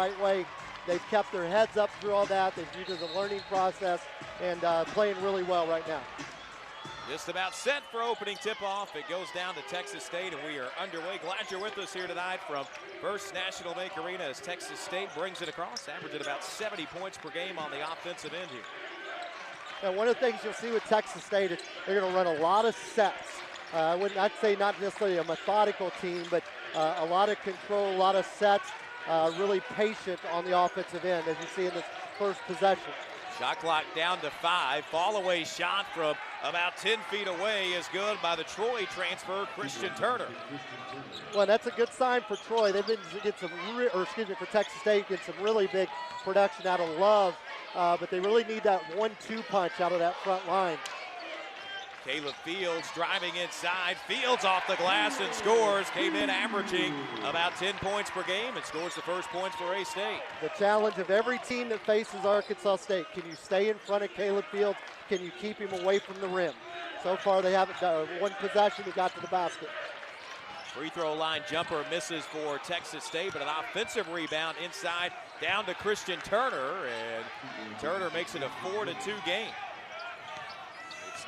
right way. They've kept their heads up through all that. They've used it as a learning process and playing really well right now. Just about set for opening tip-off. It goes down to Texas State, and we are underway. Glad you're with us here tonight from First National Bank Arena as Texas State brings it across, averaging about 70 points per game on the offensive end here. And one of the things you'll see with Texas State is they're going to run a lot of sets. I'd say not necessarily a methodical team, but a lot of control, a lot of sets, really patient on the offensive end, as you see in this first possession. Shot clock down to 5. Fall away shot from about 10 feet away is good by the Troy transfer, Christian Turner. Well, that's a good sign for Troy. They've been getting some, for Texas State, get some really big production out of Love, but they really need that 1-2 punch out of that front line. Caleb Fields driving inside. Fields off the glass and scores. Came in averaging about 10 points per game and scores the first points for A-State. The challenge of every team that faces Arkansas State, can you stay in front of Caleb Fields? Can you keep him away from the rim? So far they haven't done. One possession, he got to the basket. Free throw line jumper misses for Texas State, but an offensive rebound inside down to Christian Turner, and Turner makes it a 4-2 game.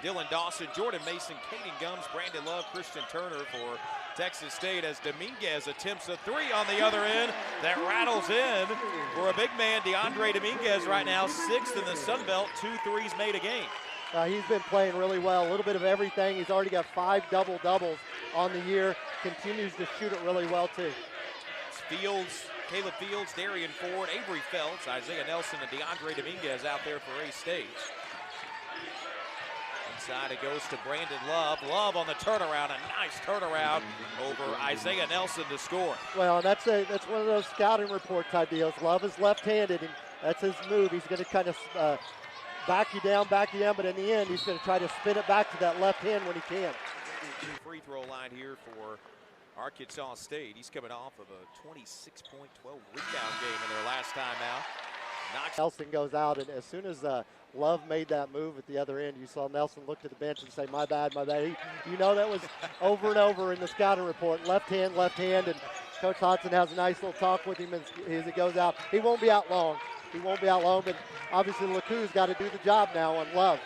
Dylan Dawson, Jordan Mason, Caden Gums, Brandon Love, Christian Turner for Texas State as Dominguez attempts a three on the other end that rattles in for a big man. DeAndre Dominguez right now 6th in the Sun Belt, 2 threes made a game. He's been playing really well, a little bit of everything. He's already got 5 double-doubles on the year, continues to shoot it really well too. It's Fields, Caleb Fields, Darian Ford, Avery Phelps, Isaiah Nelson, and DeAndre Dominguez out there for A-State. Inside it goes to Brandon Love. Love on the turnaround, a nice turnaround over Isaiah Nelson to score. Well, that's one of those scouting report type deals. Love is left-handed, and that's his move. He's going to kind of back you down, but in the end, he's going to try to spin it back to that left hand when he can. Free throw line here for Arkansas State. He's coming off of a 26-point, 12 rebound game in their last time out. Nelson goes out, and as soon as Love made that move at the other end, you saw Nelson look to the bench and say, my bad, my bad. You know that was over and over in the scouting report. Left hand, and Coach Hodson has a nice little talk with him as he goes out. He won't be out long. But obviously LeCou's got to do the job now on Love.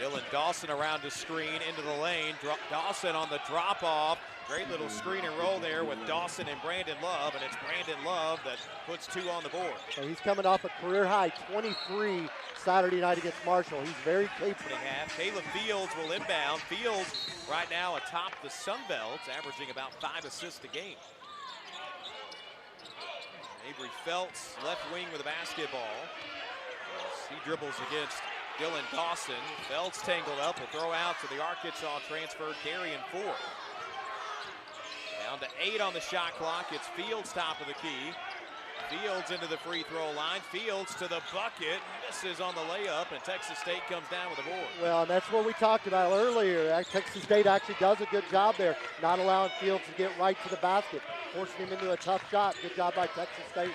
Dylan Dawson around the screen into the lane. Dawson on the drop-off. Great little screen and roll there with Dawson and Brandon Love, and it's Brandon Love that puts 2 on the board. So he's coming off a career-high 23 Saturday night against Marshall. He's very capable. Caleb Fields will inbound. Fields right now atop the Sun Belt, averaging about 5 assists a game. Avery Phelps, left wing with a basketball. He dribbles against Dylan Dawson. Phelps tangled up, will throw out to the Arkansas transfer, Darian Ford. Down to 8 on the shot clock. It's Fields top of the key. Fields into the free throw line. Fields to the bucket. Misses on the layup, and Texas State comes down with a board. Well, and that's what we talked about earlier. Texas State actually does a good job there, not allowing Fields to get right to the basket, forcing him into a tough shot. Good job by Texas State.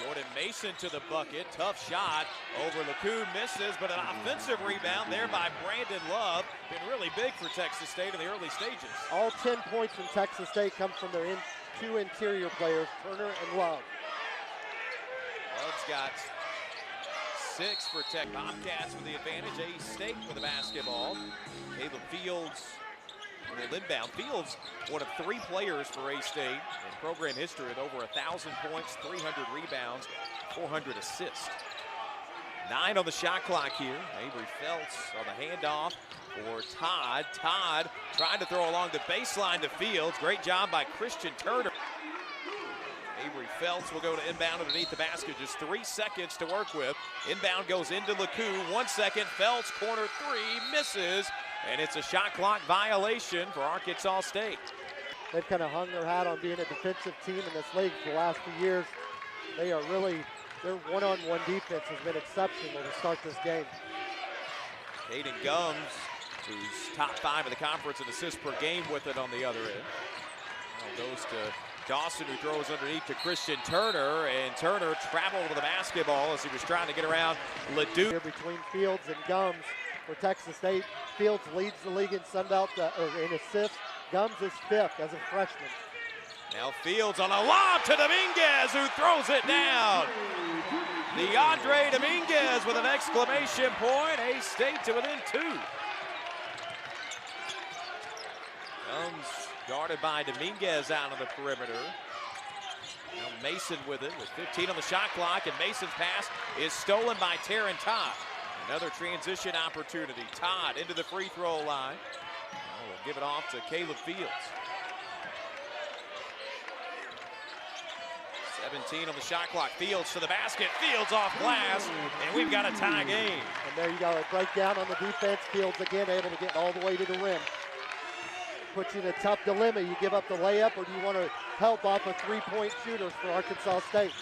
Jordan Mason to the bucket. Tough shot over LeCou. Misses, but an offensive rebound there by Brandon Love. Been really big for Texas State in the early stages. All 10 points from Texas State come from their 2 interior players, Turner and Love. Love's got 6 for Tech. Bobcats with the advantage. A-State with the basketball. Caleb Fields will inbound. Fields, one of 3 players for A-State in program history with over 1,000 points, 300 rebounds, 400 assists. 9 on the shot clock here. Avery Phelps on the handoff for Todd. Todd trying to throw along the baseline to Fields. Great job by Christian Turner. Avery Phelps will go to inbound underneath the basket. Just 3 seconds to work with. Inbound goes into LeCou. 1 second. Phelps corner 3 misses. And it's a shot clock violation for Arkansas State. They've kind of hung their hat on being a defensive team in this league for the last few years. Their one-on-one defense has been exceptional to start this game. Caden Gums, who's top 5 in the conference in assists per game with it on the other end. Now goes to Dawson, who throws underneath to Christian Turner, and Turner traveled with the basketball as he was trying to get around Ledoux. Here between Fields and Gums for Texas State. Fields leads the league in Sunbelt in assists. Gums is 5th as a freshman. Now Fields on a lob to Dominguez, who throws it down. DeAndre Dominguez with an exclamation point. A-State to within 2. Comes guarded by Dominguez out on the perimeter. Now Mason with it with 15 on the shot clock, and Mason's pass is stolen by Taryn Todd. Another transition opportunity. Todd into the free throw line. We'll give it off to Caleb Fields. 17 on the shot clock. Fields to the basket. Fields off glass, and we've got a tie game. And there you go, a breakdown on the defense. Fields again able to get all the way to the rim. Puts you in a tough dilemma. You give up the layup, or do you want to help off a three-point shooters for Arkansas State?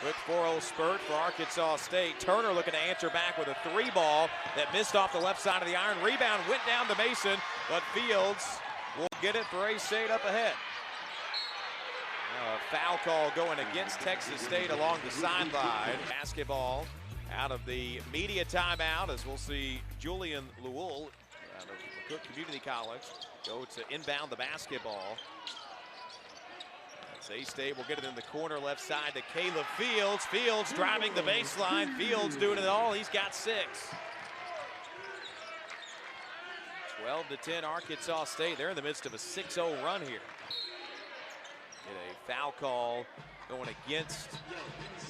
Quick 4-0 spurt for Arkansas State. Turner looking to answer back with a 3-ball that missed off the left side of the iron. Rebound went down to Mason, but Fields will get it for A-State up ahead. Now a foul call going against Texas State along the sideline. Basketball out of the media timeout, as we'll see Julian Lewell out of Cook Community College go to inbound the basketball. A-State will get it in the corner left side to Caleb Fields. Fields driving the baseline. Fields doing it all. He's got 6. 12-10 Arkansas State. They're in the midst of a 6-0 run here. Get a foul call going against.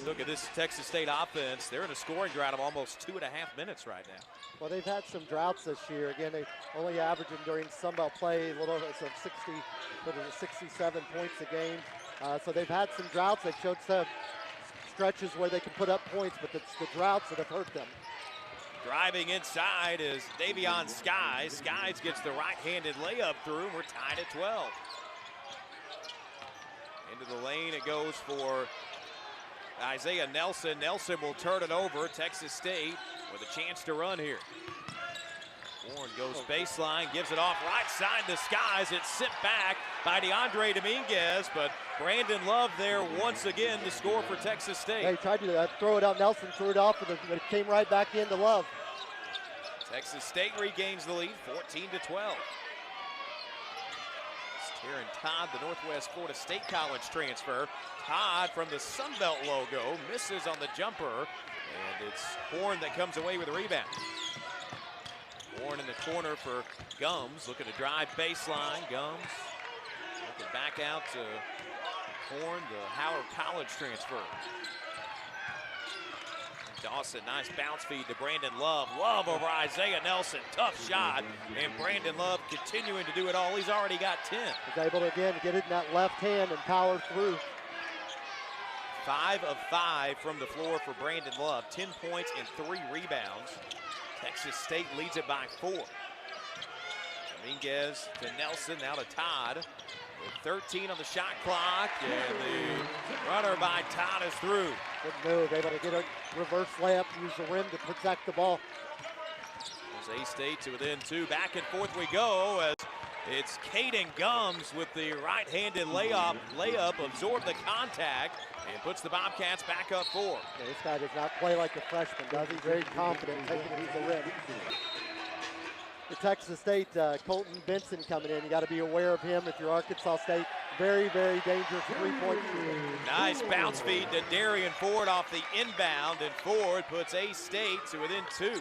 Look at this Texas State offense. They're in a scoring drought of almost 2.5 minutes right now. Well, they've had some droughts this year. Again, they only averaging during Sun Belt play a little over 67 points a game. So they've had some droughts. They've showed some stretches where they can put up points, but it's the droughts that have hurt them. Driving inside is Davion Skies. Skies gets the right-handed layup through. We're tied at 12. Into the lane it goes for Isaiah Nelson. Nelson will turn it over. Texas State with a chance to run here. Warren goes baseline, gives it off right side to Skies. It's sent back by DeAndre Dominguez, but Brandon Love there once again to score for Texas State. They tried to throw it out. Nelson threw it off, but it came right back into Love. Texas State regains the lead, 14-12. Taryn Todd, the Northwest Florida State College transfer. Todd from the Sun Belt logo misses on the jumper, and it's Horn that comes away with a rebound. Horn in the corner for Gums, looking to drive baseline. Gums looking back out to Horn, the Howard College transfer. Dawson, nice bounce feed to Brandon Love. Love over Isaiah Nelson, tough shot. And Brandon Love continuing to do it all. He's already got 10. He's able to, again, get it in that left hand and power through. 5 of 5 from the floor for Brandon Love. 10 points and 3 rebounds. Texas State leads it by 4. Dominguez to Nelson, now to Todd. With 13 on the shot clock, and the runner by Todd is through. Good move, able to get a reverse layup, use the rim to protect the ball. There's A-State to within 2. Back and forth we go as it's Caden Gums with the right-handed layup, absorbed the contact, and puts the Bobcats back up 4. Yeah, this guy does not play like a freshman, does he? Very confident taking it to the rim. For Texas State, Colton Benson coming in. You got to be aware of him if you're Arkansas State. Very, very dangerous three-point shooter. Nice bounce feed to Darian Ford off the inbound, and Ford puts A-State to within 2.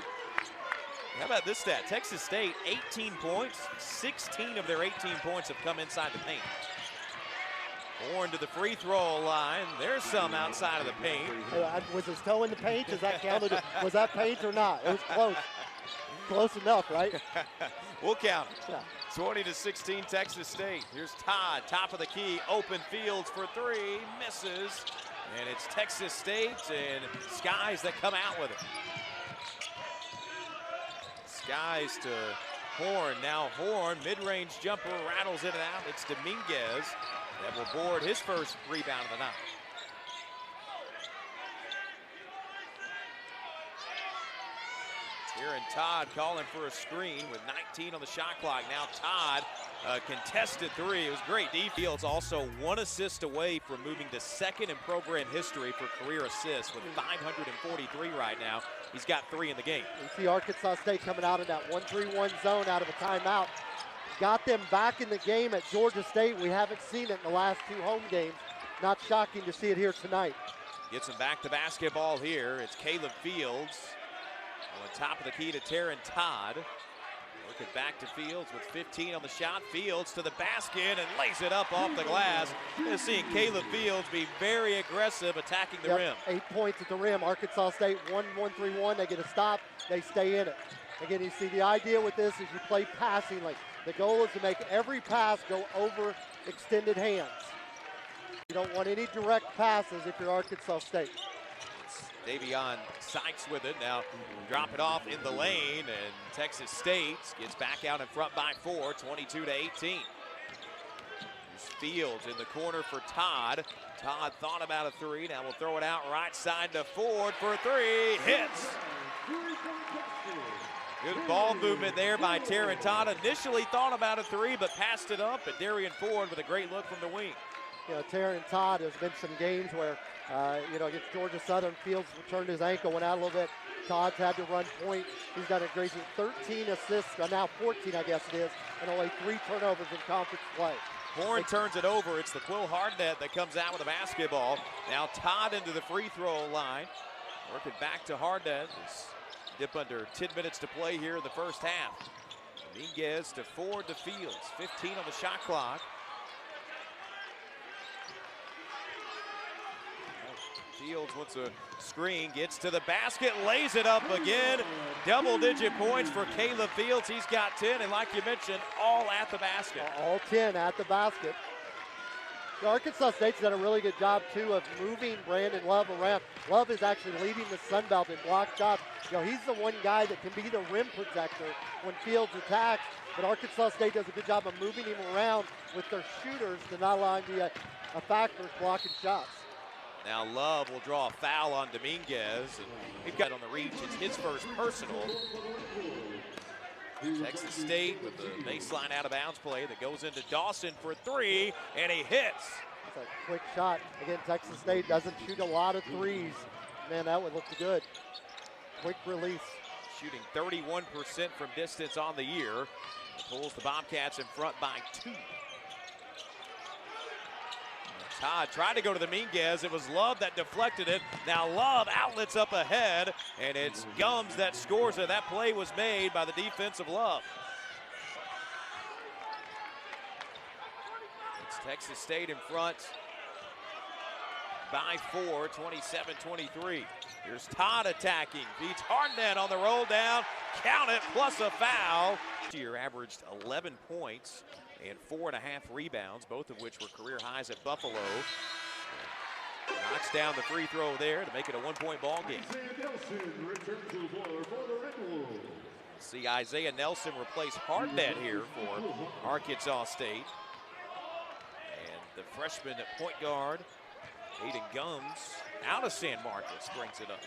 How about this stat? Texas State, 18 points. 16 of their 18 points have come inside the paint. Horn to the free throw line. There's some outside of the paint. Was his toe in the paint? Does that count? Was that paint or not? It was close. Close enough, right? We'll count it. Yeah. 20-16 Texas State. Here's Todd, top of the key, open Fields for 3, misses. And it's Texas State and Skies that come out with it. Skies to Horn. Now Horn, mid-range jumper, rattles in and out. It's Dominguez that will board his first rebound of the night. Here and Todd calling for a screen with 19 on the shot clock. Now Todd, contested 3. It was great. Fields also 1 assist away from moving to 2nd in program history for career assists with 543 right now. He's got 3 in the game. You see Arkansas State coming out in that 1-3-1 zone out of a timeout. got them back in the game at Georgia State. We haven't seen it in the last 2 home games. Not shocking to see it here tonight. Gets him back to basketball here. It's Caleb Fields on top of the key to Taryn Todd. Working back to Fields with 15 on the shot. Fields to the basket and lays it up off the glass. You're seeing Caleb Fields be very aggressive attacking the rim. 8 points at the rim. Arkansas State 1-1-3-1. They get a stop. They stay in it. Again, you see the idea with this is you play passingly. The goal is to make every pass go over extended hands. You don't want any direct passes if you're Arkansas State. Davion Sykes with it. Now drop it off in the lane, and Texas State gets back out in front by 4, 22-18. Here's Fields in the corner for Todd. Todd thought about a 3. Now we'll throw it out right side to Ford for a 3. Hits. Good ball movement there by Taryn Todd. Initially thought about a 3, but passed it up. But Darian Ford with a great look from the wing. You know, Taryn Todd, has been some games where, against Georgia Southern, Fields turned his ankle, went out a little bit. Todd's had to run point. He's done a great job. 13 assists, now 14, I guess it is, and only 3 turnovers in conference play. Horn turns it over. It's the Quill Hardnett that comes out with a basketball. Now Todd into the free throw line. Working back to Hardnett. Dip under 10 minutes to play here in the first half. Dominguez to Ford to Fields. 15 on the shot clock. Fields wants a screen, gets to the basket, lays it up again. Double-digit points for Caleb Fields. He's got 10, and like you mentioned, all at the basket. All 10 at the basket. The Arkansas State's done a really good job, too, of moving Brandon Love around. Love is actually leading the Sun Belt in block shots. He's the one guy that can be the rim protector when Fields attacks, but Arkansas State does a good job of moving him around with their shooters to not allow him to be a factor blocking shots. Now Love will draw a foul on Dominguez, and we've got it on the reach. It's his first personal. Texas State with the baseline out of bounds play that goes into Dawson for 3, and he hits. It's a quick shot. Again, Texas State doesn't shoot a lot of threes. Man, that would look good. Quick release. Shooting 31% from distance on the year. Pulls the Bobcats in front by 2. Todd tried to go to the Dominguez. It was Love that deflected it. Now Love outlets up ahead, and it's Gums that scores it. That play was made by the defensive Love. It's Texas State in front by 4, 27-23. Here's Todd attacking. Beats Hardnett on the roll down. Count it, plus a foul. This year averaged 11 points and 4.5 rebounds, both of which were career highs at Buffalo. Knocks down the free throw there to make it a 1-point ball game. See Isaiah Nelson replace Hardnett here for Arkansas State. And the freshman at point guard, Aiden Gums, out of San Marcos, brings it up.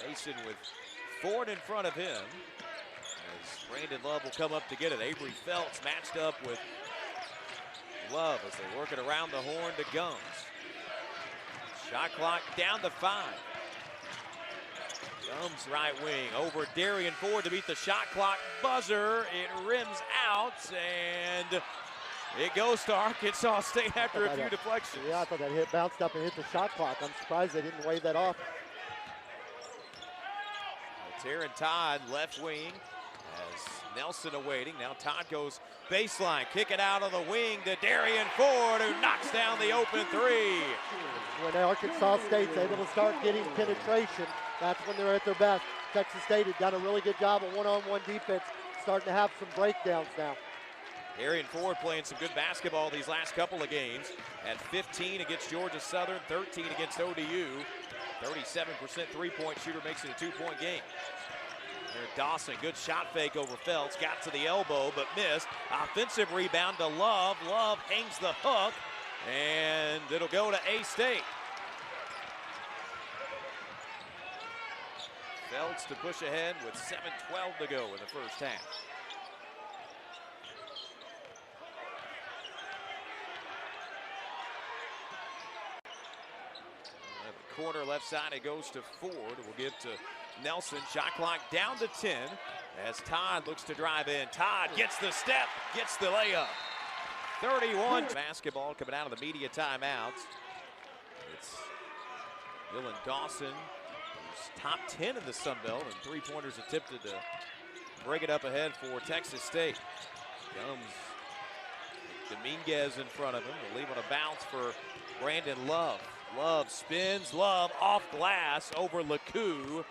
Mason with Ford in front of him. As Brandon Love will come up to get it. Avery Phelps matched up with Love as they work it around the horn to Gums. Shot clock down to 5. Gums right wing over Darian Ford to beat the shot clock buzzer. It rims out, and it goes to Arkansas State after a few deflections. Yeah, I thought that hit bounced up and hit the shot clock. I'm surprised they didn't wave that off. Taryn Todd left wing as Nelson awaiting. Now Todd goes baseline, kick it out of the wing to Darian Ford, who knocks down the open 3. When Arkansas State's able to start getting penetration, that's when they're at their best. Texas State has done a really good job of one-on-one defense, starting to have some breakdowns now. Darian Ford playing some good basketball these last couple of games. At 15 against Georgia Southern, 13 against ODU. 37% three-point shooter makes it a 2-point game. Here Dawson, good shot fake over Phelps, got to the elbow but missed. Offensive rebound to Love. Love hangs the hook, and it'll go to A-State. Phelps to push ahead with 7:12 to go in the first half. Corner left side, it goes to Ford. We'll give to Nelson, shot clock down to 10 as Todd looks to drive in. Todd gets the step, gets the layup. 31. Basketball coming out of the media timeouts. It's Dylan Dawson, who's top 10 in the Sun Belt, and three-pointers attempted to bring it up ahead for Texas State. Gums, Dominguez in front of him. They'll leave on a bounce for Brandon Love. Love spins, Love off glass over LeCoux.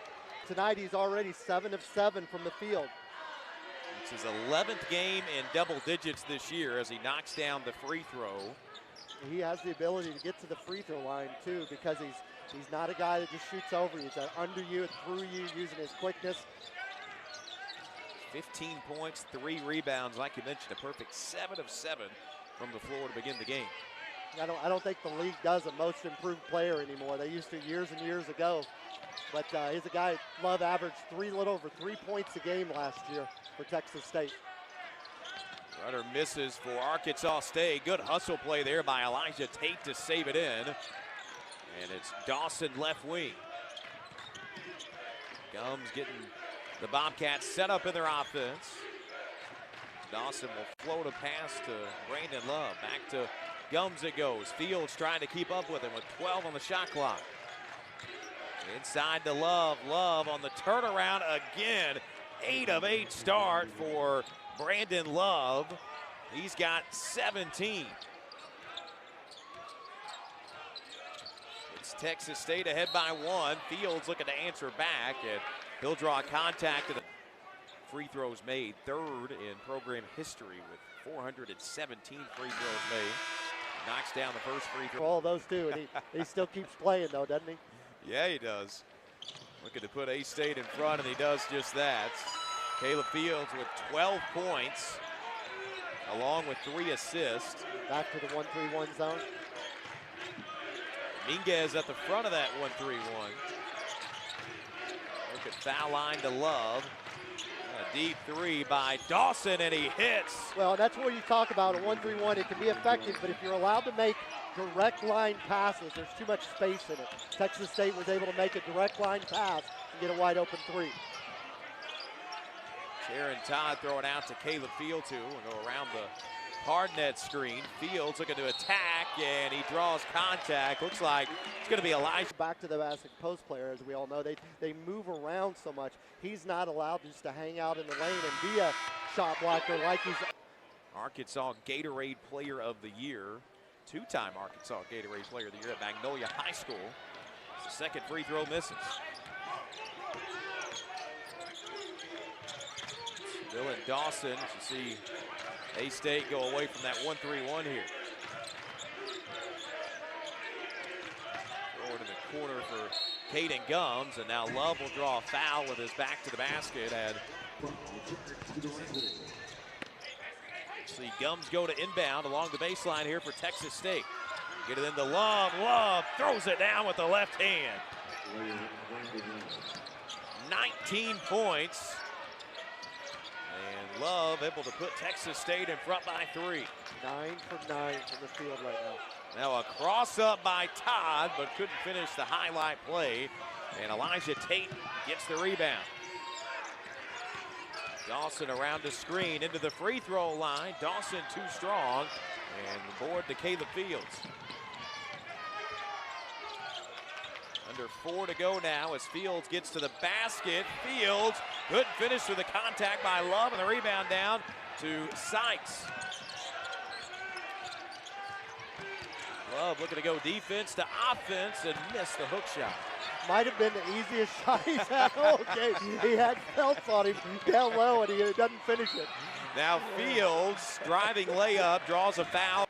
Tonight he's already 7 of 7 from the field. It's his 11th game in double digits this year as he knocks down the free throw. He has the ability to get to the free throw line too, because he's not a guy that just shoots over you. He's under you and through you using his quickness. 15 points, 3 rebounds, like you mentioned, a perfect 7 of 7 from the floor to begin the game. I don't think the league does a most improved player anymore. They used to years and years ago. But he's a guy, Love averaged little over 3 points a game last year for Texas State. Runner misses for Arkansas State. Good hustle play there by Elijah Tate to save it in. And it's Dawson left wing. Gums getting the Bobcats set up in their offense. Dawson will float a pass to Brandon Love. Back to Gums it goes. Fields trying to keep up with him with 12 on the shot clock. Inside to Love. Love on the turnaround again. 8 of 8 start for Brandon Love. He's got 17. It's Texas State ahead by 1. Fields looking to answer back, and he'll draw contact. And free throws made, 3rd in program history with 417 free throws made. Knocks down the first free throw. All those two, and he still keeps playing though, doesn't he? Yeah, he does. Looking to put A-State in front, and he does just that. Caleb Fields with 12 points, along with 3 assists. Back to the 1-3-1 zone. Dominguez at the front of that 1-3-1. Look at foul line to Love. A deep 3 by Dawson, and he hits. Well, that's where you talk about a 1-3-1. It can be effective, but if you're allowed to make direct line passes, there's too much space in it. Texas State was able to make a direct line pass and get a wide open 3. Sharon Todd throwing out to Caleb Fields, who will go around the hard net screen. Fields looking to attack, and he draws contact. Looks like it's going to be Elijah. Back to the basic post player, as we all know, they move around so much. He's not allowed just to hang out in the lane and be a shot blocker like he's. Arkansas Gatorade Player of the Year. 2-time Arkansas Gatorade Player of the Year at Magnolia High School. The second free throw misses. Dylan Dawson, as you see A-State go away from that 1-3-1 here. Throw it in the corner for Caden Gums, and now Love will draw a foul with his back to the basket. And see Gums go to inbound along the baseline here for Texas State. Get it into Love. Love throws it down with the left hand. 19 points. And Love able to put Texas State in front by 3. 9 for 9 from the field right now. Now a cross up by Todd, but couldn't finish the highlight play. And Elijah Tate gets the rebound. Dawson around the screen into the free throw line. Dawson too strong, and the board to Caleb Fields. Under 4 to go now as Fields gets to the basket. Fields couldn't finish with the contact by Love, and the rebound down to Sykes. Love looking to go defense to offense and missed the hook shot. Might have been the easiest shot he's had all game. He had Phelps on him down low, and he doesn't finish it. Now Fields, driving layup, draws a foul.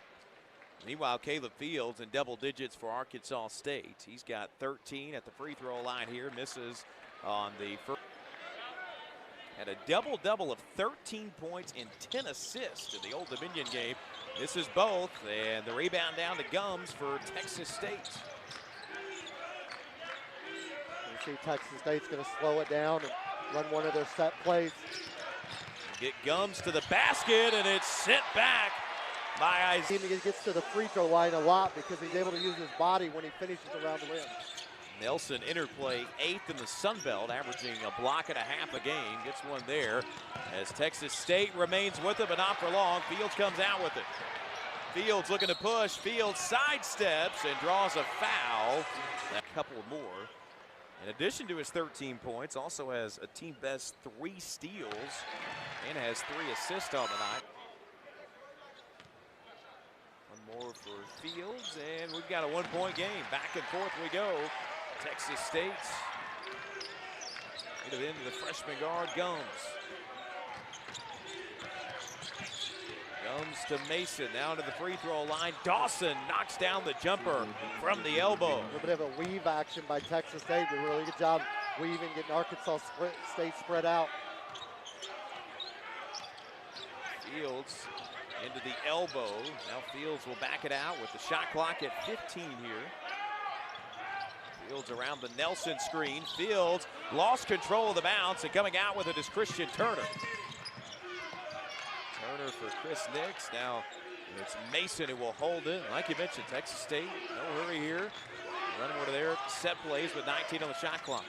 Meanwhile, Caleb Fields in double digits for Arkansas State. He's got 13 at the free throw line here, misses on the first. Had a double-double of 13 points and 10 assists in the Old Dominion game. This is both, and the rebound down to Gums for Texas State. You see Texas State's going to slow it down and run one of their set plays. Get Gums to the basket, and it's sent back by Isaiah. He gets to the free throw line a lot because he's able to use his body when he finishes around the rim. Nelson entered play 8th in the Sun Belt, averaging a block and a half a game. Gets one there as Texas State remains with it, but not for long. Fields comes out with it. Fields looking to push. Fields sidesteps and draws a foul. A couple more. In addition to his 13 points, also has a team best 3 steals and has 3 assists on the night. One more for Fields, and we've got a 1-point game. Back and forth we go. Texas State into the freshman guard, Gums. Gums to Mason, now to the free throw line. Dawson knocks down the jumper from the elbow. A little bit of a weave action by Texas State. Did a really good job weaving, getting Arkansas State spread out. Fields into the elbow. Now Fields will back it out with the shot clock at 15 here. Fields around the Nelson screen. Fields lost control of the bounce, and coming out with it is Christian Turner. Turner for Chris Nix. Now it's Mason who will hold it. Like you mentioned, Texas State, no hurry here. Running over there, set plays with 19 on the shot clock.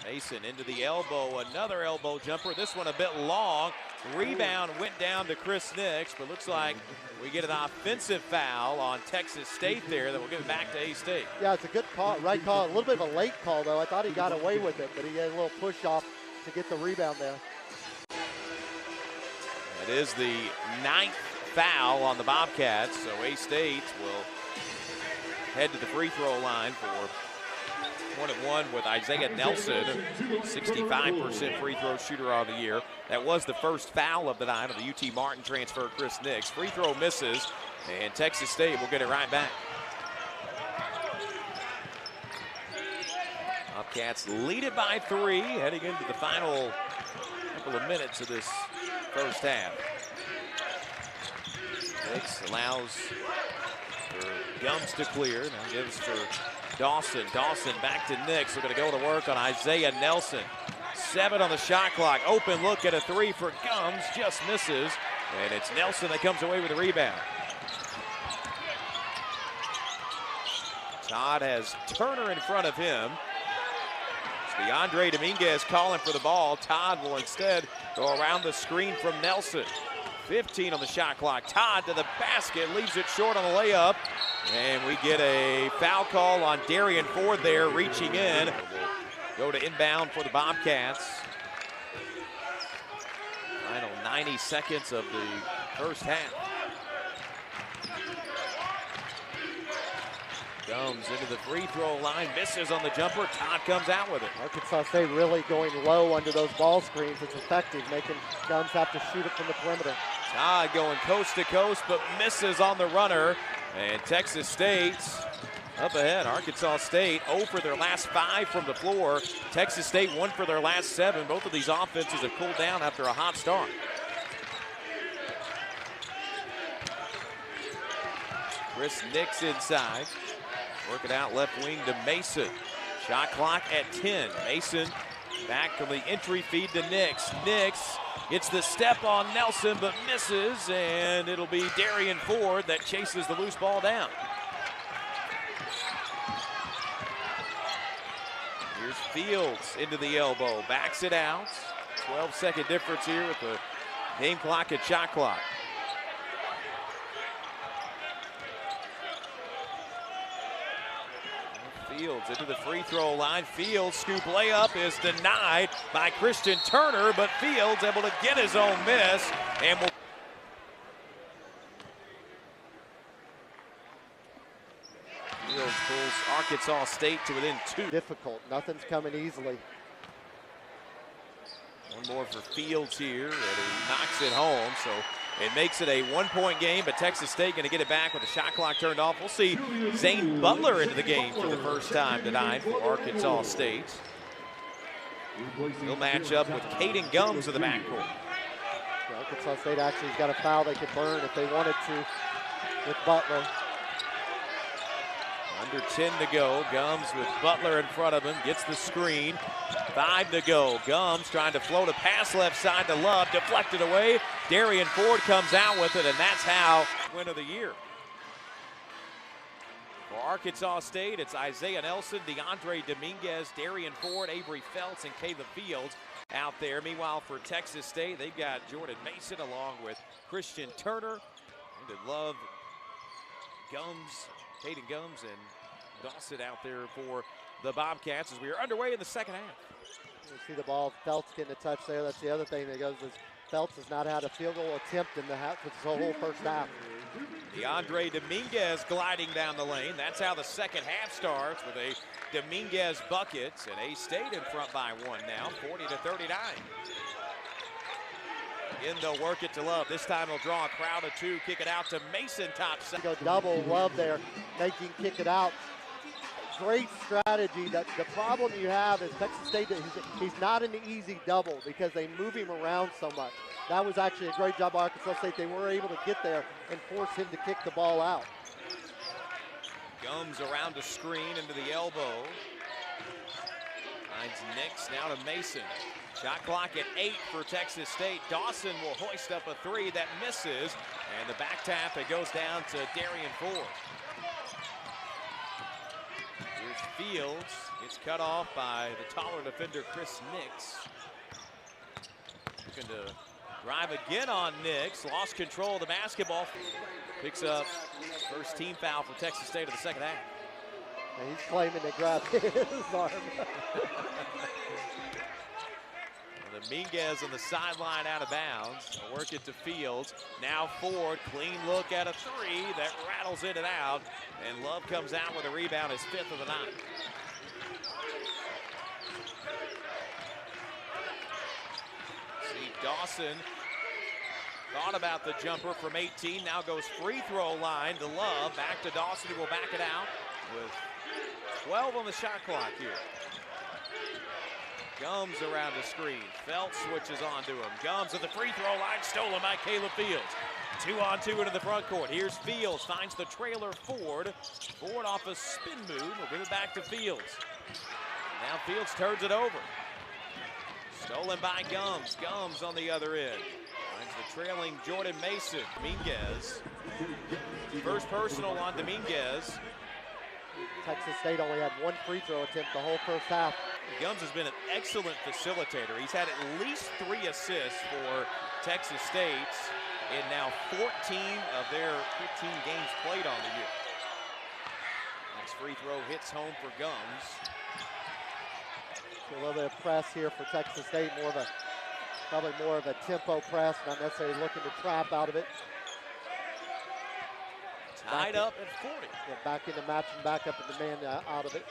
Mason into the elbow, another elbow jumper. This one a bit long. Rebound went down to Chris Nix, but looks like we get an offensive foul on Texas State there that will give it back to A-State. Yeah, it's a good call, right call. A little bit of a late call, though. I thought he got away with it, but he had a little push off to get the rebound there. It is the 9th foul on the Bobcats, so A-State will head to the free throw line for 1-1 with Isaiah Nelson, 65% free throw shooter of the year. That was the first foul of the night of the UT Martin transfer, Chris Nix. Free throw misses, and Texas State will get it right back. Bobcats lead it by 3, heading into the final couple of minutes of this first half. Nix allows for Gums to clear. Now gives for Dawson. Dawson back to Nix. We're going to go to work on Isaiah Nelson. 7 on the shot clock. Open look at a 3 for Gums. Just misses. And it's Nelson that comes away with the rebound. Todd has Turner in front of him. It's DeAndre Dominguez calling for the ball. Todd will instead go around the screen from Nelson. 15 on the shot clock. Todd to the basket, leaves it short on the layup. And we get a foul call on Darian Ford there, reaching in. We'll go to inbound for the Bobcats. Final 90 seconds of the first half. Gums into the free throw line, misses on the jumper. Todd comes out with it. Arkansas State really going low under those ball screens. It's effective, making Gums have to shoot it from the perimeter. Todd going coast to coast, but misses on the runner. And Texas State up ahead. Arkansas State 0 for their last 5 from the floor. Texas State 1 for their last 7. Both of these offenses have cooled down after a hot start. Chris Nix inside. Work it out left wing to Mason. Shot clock at 10. Mason back on the entry feed to Nix. Nix gets the step on Nelson but misses, and it'll be Darian Ford that chases the loose ball down. Here's Fields into the elbow, backs it out. 12-second difference here with the game clock and shot clock. Fields into the free throw line. Fields scoop layup is denied by Christian Turner, but Fields able to get his own miss and will. Fields pulls Arkansas State to within 2. Difficult, nothing's coming easily. One more for Fields here, and he knocks it home, so it makes it a 1-point game, but Texas State going to get it back with the shot clock turned off. We'll see Zane Butler into the game for the first time tonight for Arkansas State. He'll match up with Caden Gums in the backcourt. Yeah, Arkansas State actually has got a foul they could burn if they wanted to with Butler. Under 10 to go. Gums with Butler in front of him. Gets the screen. 5 to go. Gums trying to float a pass left side to Love. Deflected away. Darian Ford comes out with it, and that's how win of the year. For Arkansas State, it's Isaiah Nelson, DeAndre Dominguez, Darian Ford, Avery Feltz, and Caleb Fields out there. Meanwhile, for Texas State, they've got Jordan Mason along with Christian Turner, and Love, Gums, Caden Gums, and Dawson out there for the Bobcats as we are underway in the second half. You see the ball, Feltz getting a touch there. That's the other thing that goes is Feltz has not had a field goal attempt in the half, it's the whole first half. DeAndre Dominguez gliding down the lane. That's how the second half starts with a Dominguez bucket, and A-State in front by one now, 40-39. In they'll work it to Love. This time they'll draw a crowd of two, kick it out to Mason, top side. Go double Love there, making kick it out. Great strategy. The problem you have is Texas State, he's not an easy double because they move him around so much. That was actually a great job by Arkansas State. They were able to get there and force him to kick the ball out. Gums around the screen into the elbow. Finds Nix, now to Mason. Shot clock at 8 for Texas State. Dawson will hoist up a three that misses. And the back tap, it goes down to Darian Ford. Here's Fields. Gets cut off by the taller defender, Chris Nix. Looking to drive again on Nix. Lost control of the basketball. Picks up first team foul for Texas State in the second half. And he's claiming to grab his arm. Dominguez on the sideline out of bounds. They'll work it to Fields. Now Ford, clean look at a three that rattles in and out. And Love comes out with a rebound, his 5th of the night. See Dawson thought about the jumper from 18. Now goes free throw line to Love. Back to Dawson, who will back it out with 12 on the shot clock here. Gums around the screen. Feltz switches on to him. Gums at the free throw line, stolen by Caleb Fields. 2-on-2 into the front court. Here's Fields, finds the trailer Ford. Ford off a spin move, will bring it back to Fields. Now Fields turns it over. Stolen by Gums. Gums on the other end. Finds the trailing Jordan Mason. Dominguez. First personal on Dominguez. Texas State only had one free throw attempt the whole first half. Gums has been an excellent facilitator. He's had at least 3 assists for Texas State in now 14 of their 15 games played on the year. Next free throw hits home for Gums. A little bit of press here for Texas State, probably more of a tempo press, not necessarily looking to trap out of it. Tied up at 40. Yeah, back into matching, back up in the man out of it.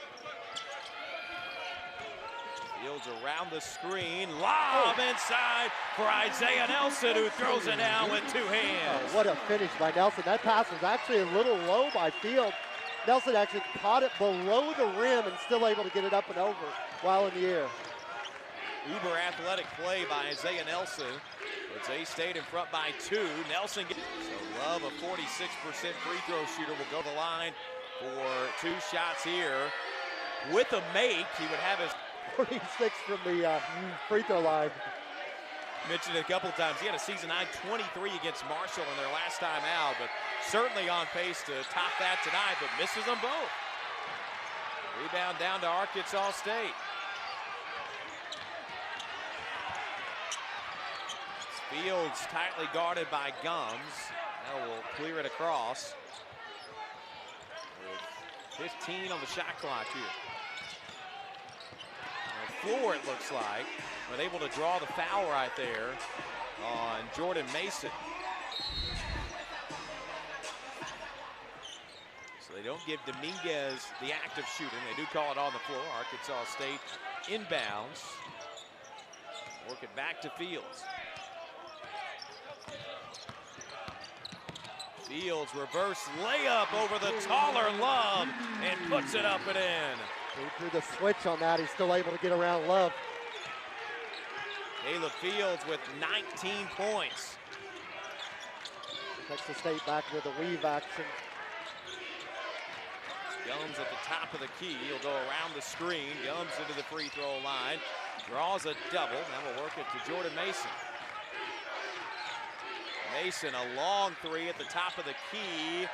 Fields around the screen, lob inside for Isaiah Nelson, who throws it down with 2 hands. Oh, what a finish by Nelson. That pass was actually a little low by Fields. Nelson actually caught it below the rim and still able to get it up and over while in the air. Uber athletic play by Isaiah Nelson. Puts A-State in front by 2. Nelson gets, so Love, a 46% free throw shooter, will go to the line for 2 shots here. With a make, he would have his 46 from the free throw line. Mentioned it a couple times. He had a season-high 23 against Marshall in their last time out, but certainly on pace to top that tonight, but misses them both. Rebound down to Arkansas State. Fields tightly guarded by Gums. Now will clear it across. With 15 on the shot clock here. Floor, it looks like, but able to draw the foul right there on Jordan Mason. So they don't give Dominguez the act of shooting. They do call it on the floor. Arkansas State inbounds. Work it back to Fields. Fields reverse layup over the taller Love and puts it up and in. He threw the switch on that. He's still able to get around Love. Caleb Fields with 19 points. Texas State back with a weave action. Gums at the top of the key. He'll go around the screen. Gums into the free throw line. Draws a double. Now we'll work it to Jordan Mason. Mason, a long three at the top of the key.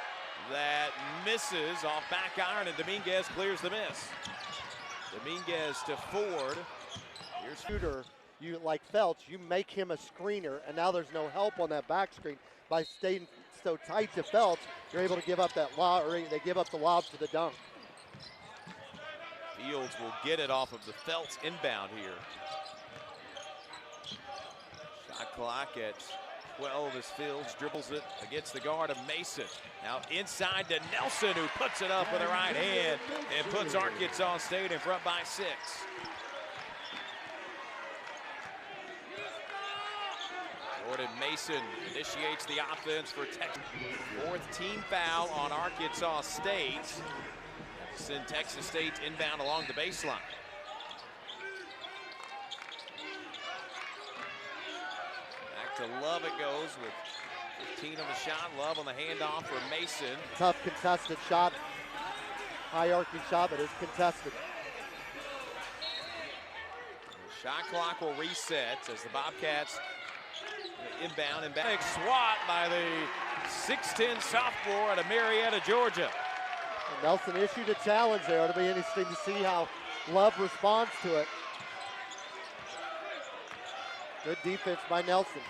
that misses off back iron, and Dominguez clears the miss. Dominguez to Ford. Here's Shooter, you like Felch, you make him a screener, and now there's no help on that back screen. By staying so tight to Felch, you're able to give up that lob, or they give up the lob for the dunk. Fields will get it off of the Feltz inbound here. Shot clock at 12 as Fields dribbles it against the guard of Mason. Now inside to Nelson, who puts it up with a right hand and puts Arkansas State in front by 6. Jordan Mason initiates the offense for Texas. 4th team foul on Arkansas State. Send Texas State inbound along the baseline. Back to Love it goes with 15 on the shot. Love on the handoff for Mason. Tough contested shot. High arcing shot, but it's contested. The shot clock will reset as the Bobcats inbound and back. Swat by the 6'10 sophomore out of Marietta, Georgia. And Nelson issued a challenge there. It'll be interesting to see how Love responds to it. Good defense by Nelson.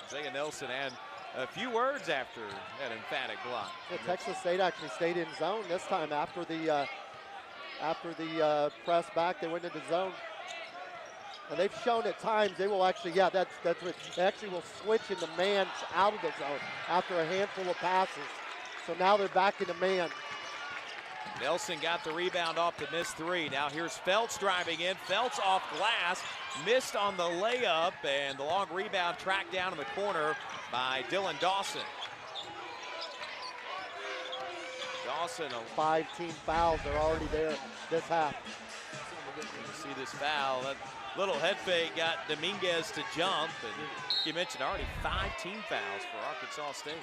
Isaiah Nelson had a few words after that emphatic block. Yeah, Texas State actually stayed in zone this time after the press back. They went into zone. And they've shown at times they will actually, that's what, they actually will switch into man out of the zone after a handful of passes. So now they're back into man. Nelson got the rebound off the missed 3. Now here's Feltz driving in. Feltz off glass, missed on the layup, and the long rebound tracked down in the corner by Dylan Dawson. Dawson, 5 team fouls are already there this half. You see this foul. That little head fake got Dominguez to jump, and you mentioned already 5 team fouls for Arkansas State.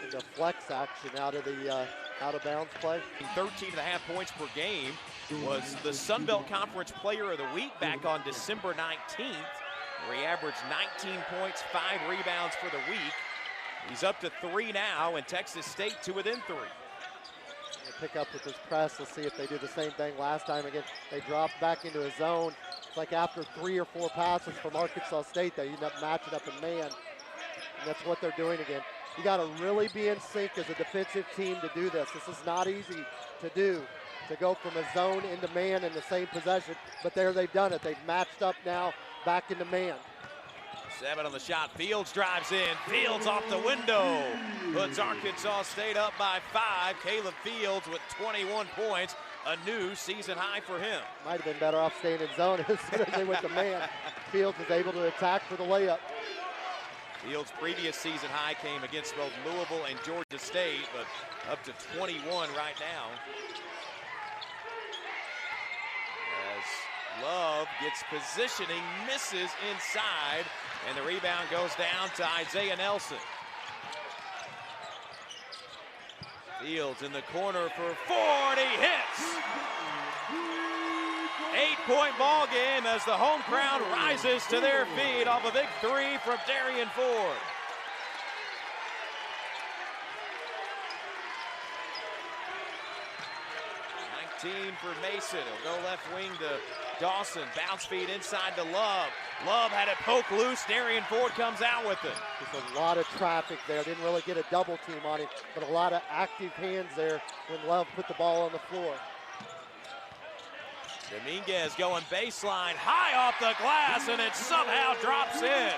And the flex action out of the out of bounds play. 13.5 points per game was the Sun Belt Conference Player of the Week back on December 19th, where he averaged 19 points, 5 rebounds for the week. He's up to 3 now, and Texas State to within 3. Pick up with this press. Let's see if they do the same thing last time. Again, they dropped back into a zone. It's like after 3 or 4 passes from Arkansas State, they end up matching up in man. And that's what they're doing again. You got to really be in sync as a defensive team to do this. This is not easy to do, to go from a zone into man in the same possession. But there they've done it. They've matched up now back into man. 7 on the shot. Fields drives in. Fields off the window. Puts Arkansas State up by 5. Caleb Fields with 21 points. A new season high for him. Might have been better off staying in zone as soon as they went to man. Fields was able to attack for the layup. Fields' previous season high came against both Louisville and Georgia State, but up to 21 right now. As Love gets positioning, misses inside, and the rebound goes down to Isaiah Nelson. Fields in the corner for 40 hits. 8-point ball game as the home crowd rises to their feet off a big 3 from Darian Ford. For Mason. He'll go left wing to Dawson. Bounce feed inside to Love. Love had it poke loose. Darian Ford comes out with it. There's a lot of traffic there. Didn't really get a double team on him, but a lot of active hands there when Love put the ball on the floor. Dominguez going baseline, high off the glass, and it somehow drops in.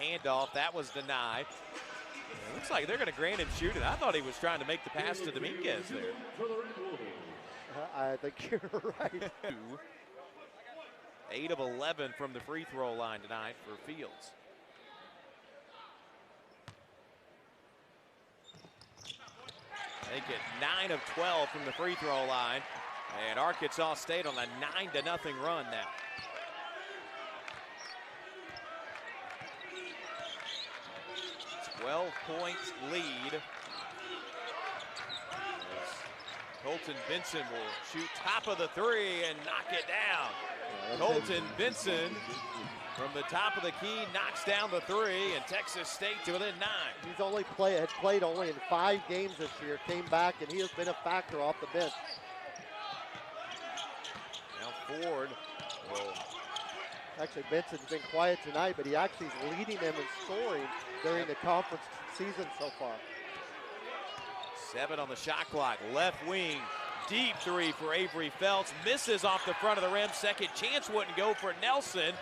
Handoff, that was denied. It looks like they're going to grant him shooting. I thought he was trying to make the pass to Dominguez there. I think you're right. 8 of 11 from the free throw line tonight for Fields. Make it 9 of 12 from the free throw line. And Arkansas State on a 9-0 run now. It's 12-point lead. Colton Benson will shoot top of the three and knock it down. Colton Benson from the top of the key knocks down the three, and Texas State to within 9. He's only had played only in 5 games this year, came back, and he has been a factor off the bench. Now Ford will. Actually, Benson's been quiet tonight, but he actually is leading them in scoring during the conference season so far. 7 on the shot clock. Left wing, deep three for Avery Phelps. Misses off the front of the rim. Second chance wouldn't go for Nelson.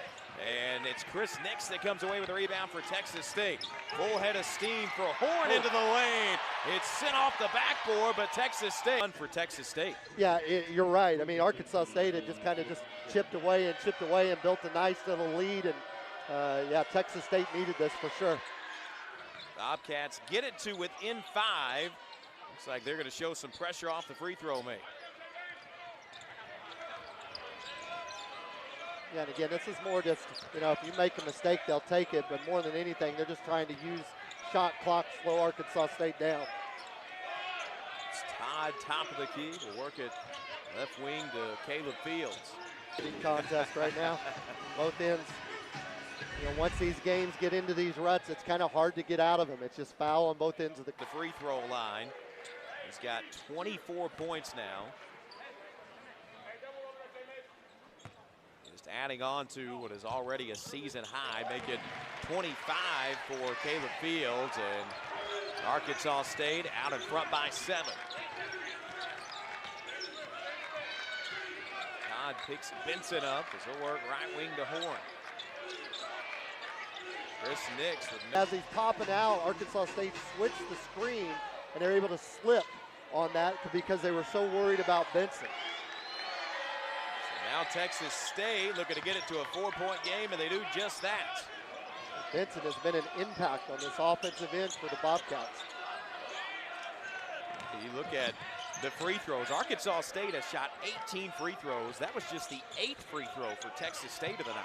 And it's Chris Nix that comes away with a rebound for Texas State. Full head of steam for Horn into the lane. It's sent off the backboard, but Texas State. For Texas State. Yeah, you're right. I mean, Arkansas State had just kind of chipped away and built a nice little lead. And yeah, Texas State needed this for sure. Bobcats get it to within 5. Looks like they're going to show some pressure off the free throw make. Yeah, and again, this is more just, you know, if you make a mistake, they'll take it. But more than anything, they're just trying to use shot clock, slow Arkansas State down. It's Todd, top of the key. We'll work it left wing to Caleb Fields. Contest right now, both ends. You know, once these games get into these ruts, it's kind of hard to get out of them. It's just foul on both ends of the free throw line. He's got 24 points now. Just adding on to what is already a season high, make it 25 for Caleb Fields, and Arkansas State out in front by 7. Todd picks Benson up as he'll work right wing to Horn. Chris Nix with as he's popping out, Arkansas State switched the screen, and they're able to slip on that because they were so worried about Benson. So now Texas State looking to get it to a 4-point game, and they do just that. Benson has been an impact on this offensive end for the Bobcats. You look at the free throws. Arkansas State has shot 18 free throws. That was just the 8th free throw for Texas State of the night.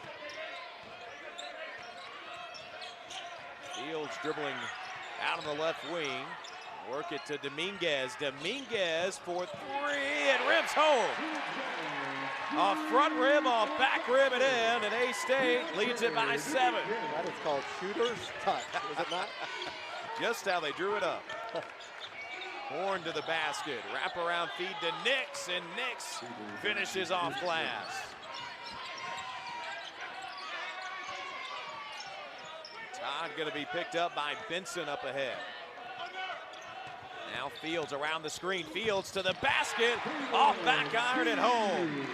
Fields dribbling out on the left wing. Work it to Dominguez. Dominguez for 3 and rims home. Off front rim, off back rim and in, and A-State leads it by 7. That is called shooter's touch, is it not? Just how they drew it up. Horn to the basket. Wraparound feed to Nix, and Nix finishes off glass. Todd going to be picked up by Benson up ahead. Now Fields around the screen. Fields to the basket. Off back iron and home.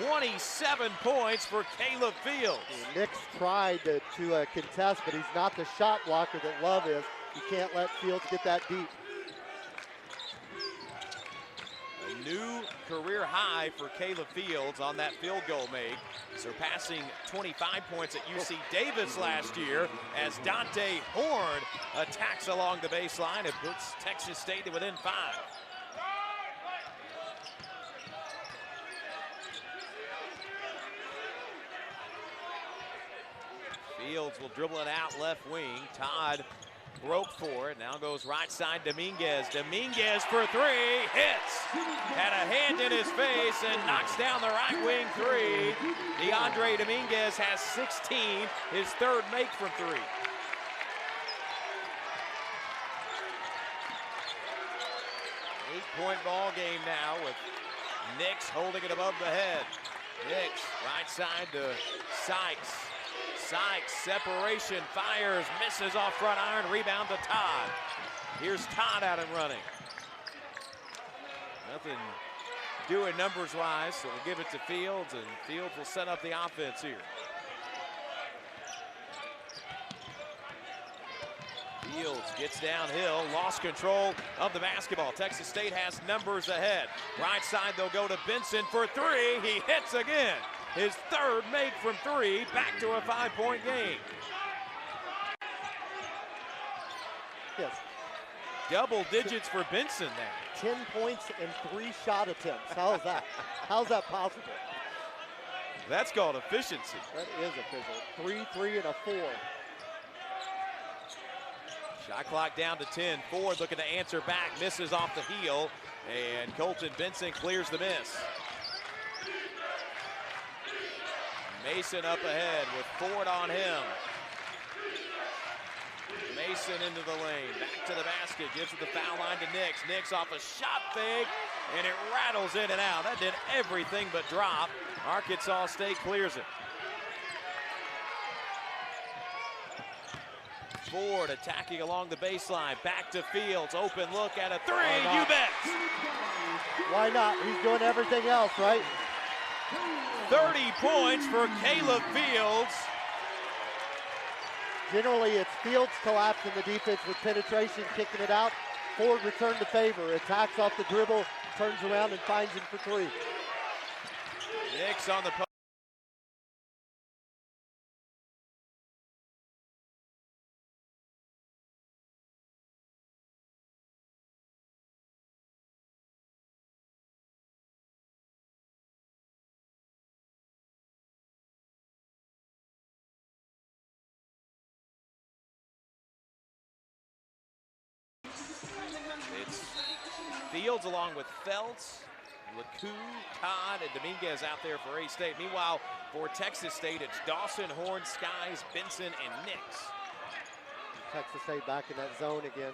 27 points for Caleb Fields. Nix tried to contest, but he's not the shot blocker that Love is. You can't let Fields get that deep. A new career high for Caleb Fields on that field goal make, surpassing 25 points at UC Davis last year as Dante Horn attacks along the baseline and puts Texas State to within 5. Fields will dribble it out left wing. Todd broke for it, now goes right side Dominguez. Dominguez for 3, hits. Had a hand in his face and knocks down the right wing 3. DeAndre Dominguez has 16, his 3rd make from 3. Eight-point ball game now with Nix holding it above the head. Nix right side to Sykes. Sykes, separation, fires, misses off front iron, rebound to Todd. Here's Todd out and running. Nothing doing numbers-wise, so we'll give it to Fields, and Fields will set up the offense here. Fields gets downhill, lost control of the basketball. Texas State has numbers ahead. Right side, they'll go to Benson for three. He hits again. His third make from three, back to a 5-point game. Yes. Double digits for Benson there. 10 points and 3 shot attempts. How's that? How's that possible? That's called efficiency. That is efficient. 3, 3, and a 4. Shot clock down to 10. Ford looking to answer back, misses off the heel, and Colton Benson clears the miss. Mason up ahead with Ford on him. Mason into the lane, back to the basket, gives it the foul line to Nix. Nix off a shot fake, and it rattles in and out. That did everything but drop. Arkansas State clears it. Ford attacking along the baseline, back to Fields, open look at a three, you bet. Why not? He's doing everything else, right? 30 points for Caleb Fields. Generally, it's Fields collapsing the defense with penetration, kicking it out. Ford return to favor, attacks off the dribble, turns around and finds him for three. Nix on the post. It's Fields along with Feltz, LeCoux, Todd, and Dominguez out there for A-State. Meanwhile, for Texas State, it's Dawson, Horn, Skies, Benson, and Nix. Texas State back in that zone again.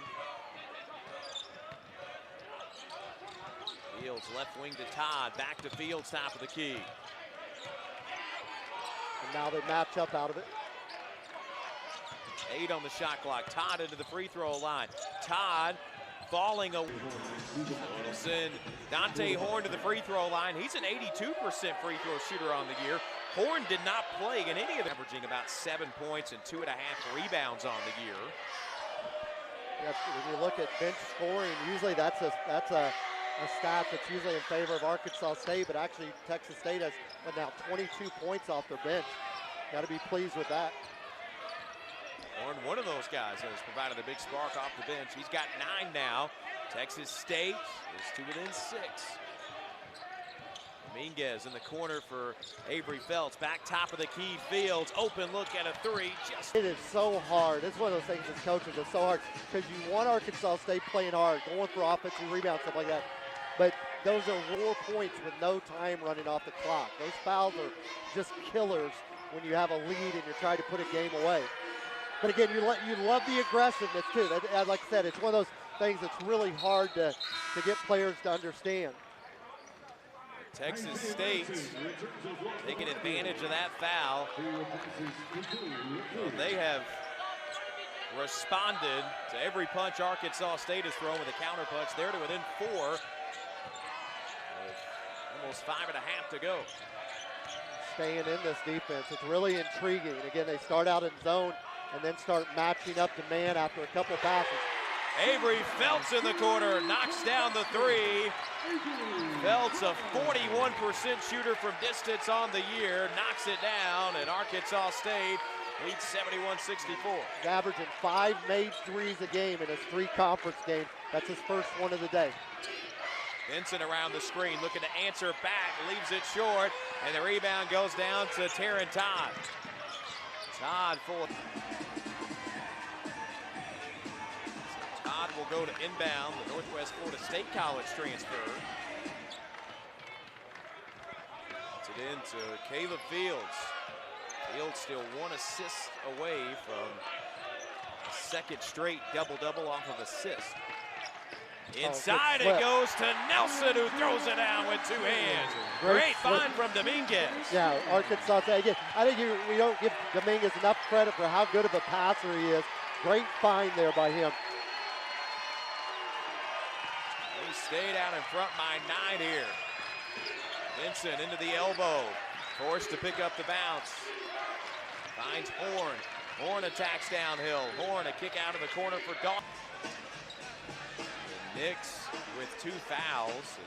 Fields left wing to Todd, back to Fields, top of the key. And now they match up out of it. 8 on the shot clock. Todd into the free throw line. Todd falling away. It'll send Dante Horn to the free throw line. He's an 82% free throw shooter on the year. Horn did not play in any of them, averaging about 7 points and 2.5 rebounds on the year. Yes, when you look at bench scoring, usually that's a stat that's usually in favor of Arkansas State, but actually Texas State has now 22 points off their bench. Got to be pleased with that. Horn, one of those guys, has provided a big spark off the bench. He's got 9 now. Texas State is to within 6. Dominguez in the corner for Avery Feltz. Back top of the key, Fields. Open look at a three. It is so hard. It's one of those things as coaches, it's so hard because you want Arkansas State playing hard, going for offensive rebounds, stuff like that. But those are 4 points with no time running off the clock. Those fouls are just killers when you have a lead and you're trying to put a game away. But again, you love the aggressiveness too. Like I said, it's one of those things that's really hard to get players to understand. Texas State taking advantage of that foul. Well, they have responded to every punch Arkansas State has thrown with a counter punch. They're to within 4. With almost 5.5 to go. Staying in this defense, it's really intriguing. And again, they start out in zone and then start matching up to man after a couple passes. Avery Feltz in the corner, knocks down the three. Feltz, a 41% shooter from distance on the year, knocks it down, and Arkansas State leads 71-64. He's averaging 5 made threes a game in his 3 conference games. That's his first one of the day. Benson around the screen, looking to answer back, leaves it short, and the rebound goes down to Taryn Todd. Todd full. Todd will go to inbound, the Northwest Florida State College transfer. Puts it into Caleb Fields. Fields still 1 assist away from a second straight double-double off of assist. Inside it goes to Nelson, who throws it down with 2 hands. Great find from Dominguez. Yeah, Arkansas State. Again, I think we don't give Dominguez enough credit for how good of a passer he is. Great find there by him. They stay down in front by 9 here. Benson into the elbow, forced to pick up the bounce. Finds Horn. Horn attacks downhill. Horn a kick out of the corner for Dawson. Nix with 2 fouls.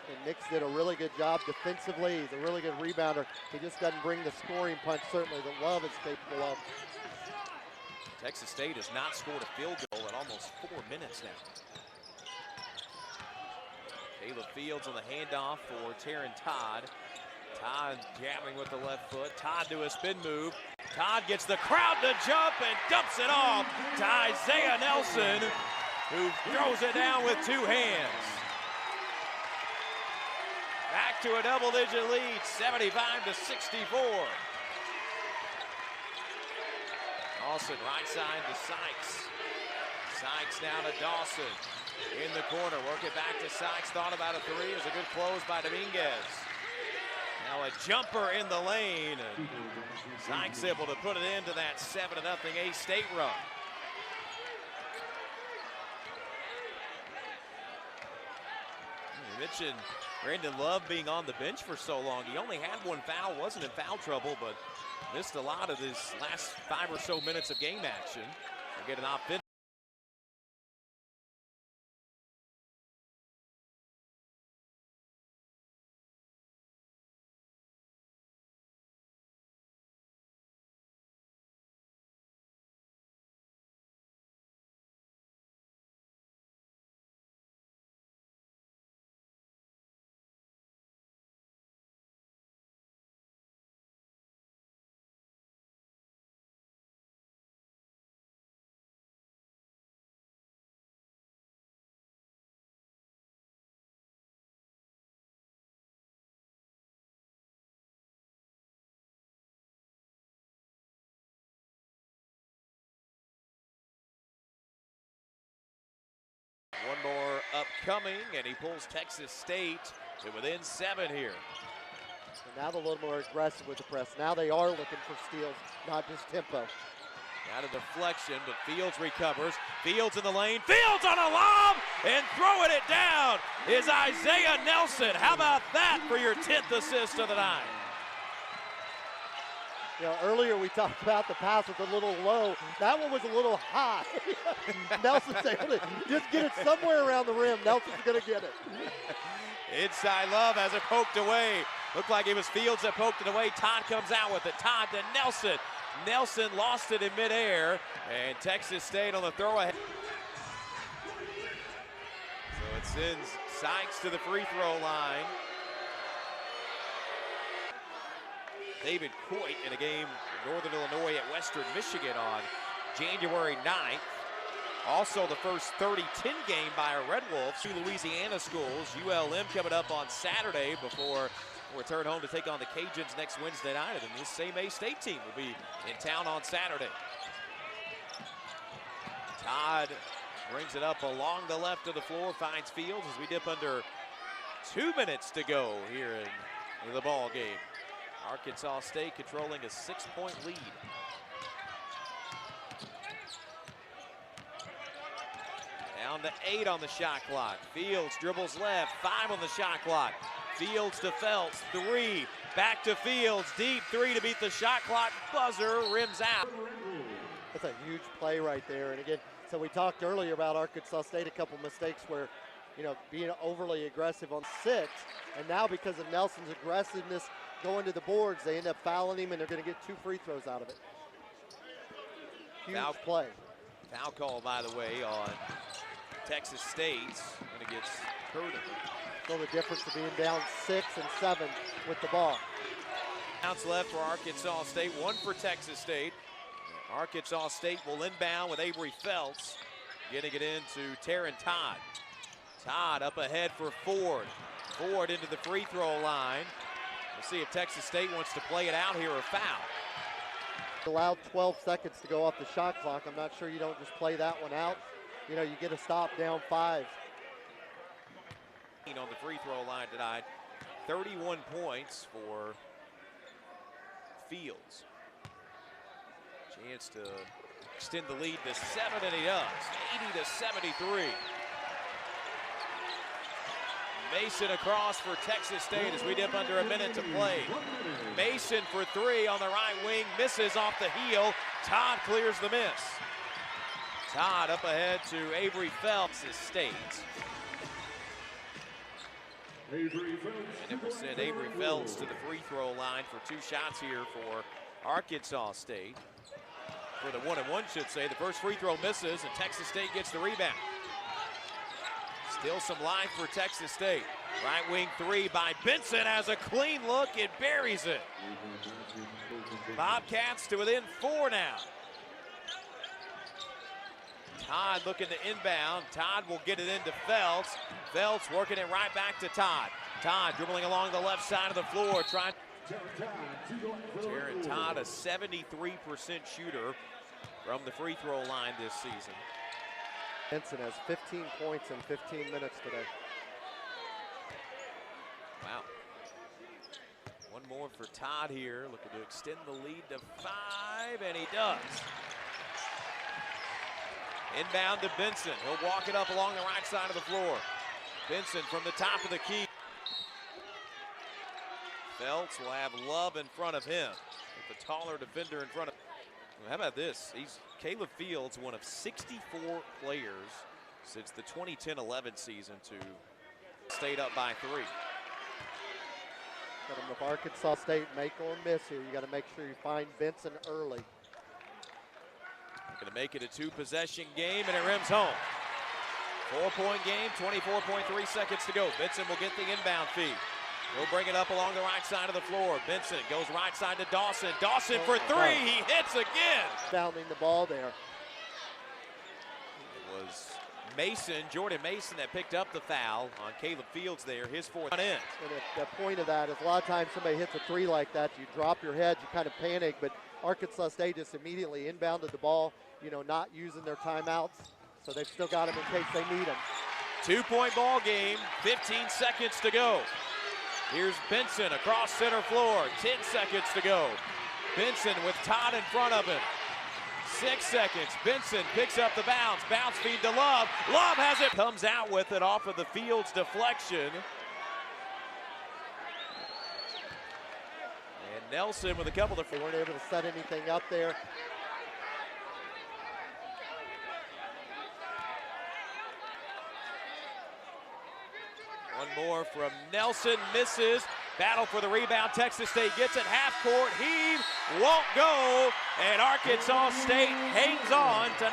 And Nix did a really good job defensively. He's a really good rebounder. He just doesn't bring the scoring punch, certainly, that Love is capable of. Texas State has not scored a field goal in almost 4 minutes now. Caleb Fields on the handoff for Taryn Todd. Todd jamming with the left foot. Todd to a spin move. Todd gets the crowd to jump and dumps it off to Isaiah Nelson, who throws it down with 2 hands. Back to a double-digit lead, 75-64. Dawson right side to Sykes. Sykes now to Dawson. In the corner, work it back to Sykes. Thought about a 3. It was a good close by Dominguez. Now a jumper in the lane. And Sykes able to put it into that 7-0 A-State run. You mentioned Brandon Love being on the bench for so long. He only had 1 foul, wasn't in foul trouble, but missed a lot of his last 5 or so minutes of game action. We'll get an offense. One more upcoming, and he pulls Texas State to within 7 here. So now they're a little more aggressive with the press. Now they are looking for steals, not just tempo. Got a deflection, but Fields recovers. Fields in the lane. Fields on a lob and throwing it down is Isaiah Nelson. How about that for your 10th assist of the night? You know, earlier we talked about the pass was a little low. That one was a little high. Nelson's able to just get it somewhere around the rim. Nelson's going to get it. Inside Love has it poked away. Looked like it was Fields that poked it away. Todd comes out with it. Todd to Nelson. Nelson lost it in midair, and Texas State on the throw ahead. So it sends Sykes to the free throw line. David Coit in a game in Northern Illinois at Western Michigan on January 9th. Also the first 30-10 game by our Red Wolves. 2 Louisiana schools. ULM coming up on Saturday before we'll return home to take on the Cajuns next Wednesday night. And then this same A-State team will be in town on Saturday. Todd brings it up along the left of the floor, finds Fields as we dip under 2 minutes to go here in the ball game. Arkansas State controlling a 6-point lead. Down to 8 on the shot clock. Fields dribbles left, 5 on the shot clock. Fields to Phelps, 3. Back to Fields, deep 3 to beat the shot clock. Buzzer rims out. That's a huge play right there. And again, so we talked earlier about Arkansas State, a couple mistakes where, you know, being overly aggressive on 6. And now because of Nelson's aggressiveness going to the boards, they end up fouling him, and they're going to get 2 free throws out of it. Huge play. Foul call, by the way, on Texas State, and it gets Curtin. So the difference of being down 6 and 7 with the ball. Bounce left for Arkansas State, 1 for Texas State. Arkansas State will inbound with Avery Phelps, getting it into Taryn Todd. Todd up ahead for Ford. Ford into the free throw line. We'll see if Texas State wants to play it out here or foul. Allowed 12 seconds to go off the shot clock. I'm not sure you don't just play that one out. You know, you get a stop down 5. On the free throw line tonight, 31 points for Fields. Chance to extend the lead to 7, and he does. 80-73. Mason across for Texas State as we dip under a minute to play. Mason for three on the right wing, misses off the heel. Todd clears the miss. Todd up ahead to Avery Phelps, State. And it will send Avery Phelps to the free throw line for two shots here for Arkansas State. For the 1-and-1, should say. The first free throw misses, and Texas State gets the rebound. Still some life for Texas State. Right wing three by Benson has a clean look. It buries it. Bobcats to within 4 now. Todd looking to inbound. Todd will get it into Phelps. Phelps working it right back to Todd. Todd dribbling along the left side of the floor. Trying. Jaron Todd, a 73% shooter from the free throw line this season. Benson has 15 points in 15 minutes today. Wow. One more for Todd here, looking to extend the lead to 5, and he does. Inbound to Benson. He'll walk it up along the right side of the floor. Benson from the top of the key. Phelps will have Love in front of him, with the taller defender in front of him. Well, how about this? Caleb Fields, one of 64 players since the 2010-11 season to stayed up by 3. But if Arkansas State make or miss here, you got to make sure you find Benson early. Going to make it a 2-possession game, and it rims home. 4-point game, 24.3 seconds to go. Benson will get the inbound feed. He'll bring it up along the right side of the floor. Benson goes right side to Dawson. Dawson for 3, he hits again. Bounding the ball there. It was Mason, Jordan Mason, that picked up the foul on Caleb Fields there, his 4th in. And the point of that is a lot of times somebody hits a 3 like that, you drop your head, you kind of panic, but Arkansas State just immediately inbounded the ball, not using their timeouts, so they've still got them in case they need them. 2-point ball game, 15 seconds to go. Here's Benson across center floor, 10 seconds to go. Benson with Todd in front of him. 6 seconds, Benson picks up the bounce feed to Love. Love has it, comes out with it off of the Fields deflection. And Nelson with a couple of. They weren't able to set anything up there. One more from Nelson, misses. Battle for the rebound. Texas State gets it. Half court heave, won't go. And Arkansas State hangs on tonight.